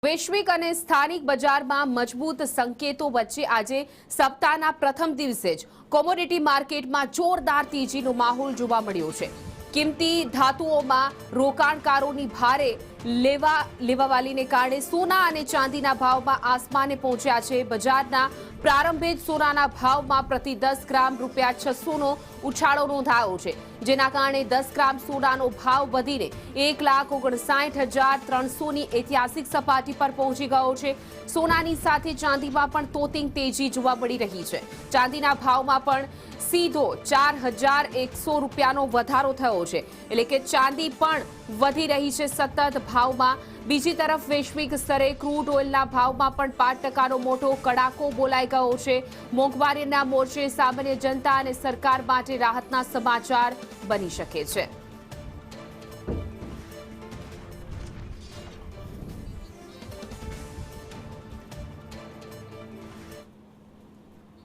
વૈશ્વિક અને સ્થાનિક બજારમાં મજબૂત સંકેતો વચ્ચે આજે સપ્તાહના પ્રથમ દિવસે જ કોમોડિટી માર્કેટમાં જોરદાર તેજીનો માહોલ જોવા મળ્યો છે। કિંમતી ધાતુઓમાં રોકાણકારોની ભારે લેવાવાલીને કારણે સોના અને ચાંદીના ભાવમાં આસમાને પહોંચ્યા છે। બજારના પ્રારંભે જ સોનાના ભાવમાં પ્રતિ 10 ગ્રામ ₹600નો ઉછાળો નોંધાયો છે, જેના કારણે 10 ગ્રામ સોનાનો ભાવ વધીને 1,59,300ની ઐતિહાસિક સપાટી પર પહોંચી ગયો છે। સોનાની સાથે ચાંદીમાં પણ તોતિંગ તેજી જોવા મળી રહી છે। ચાંદીના ભાવમાં પણ સીધો ₹4,100નો વધારો થયો છે, એટલે કે ચાંદી પણ વધી રહી છે સતત ભાવમાં। બીજી તરફ વૈશ્વિક સ્તરે ક્રૂડ ઓઇલના ભાવમાં પણ 5%નો મોટો કડાકો બોલાઈ ગયો છે। મોંઘવારીના મોરચે સામાન્ય જનતા અને સરકાર માટે રાહતના સમાચાર બની શકે છે।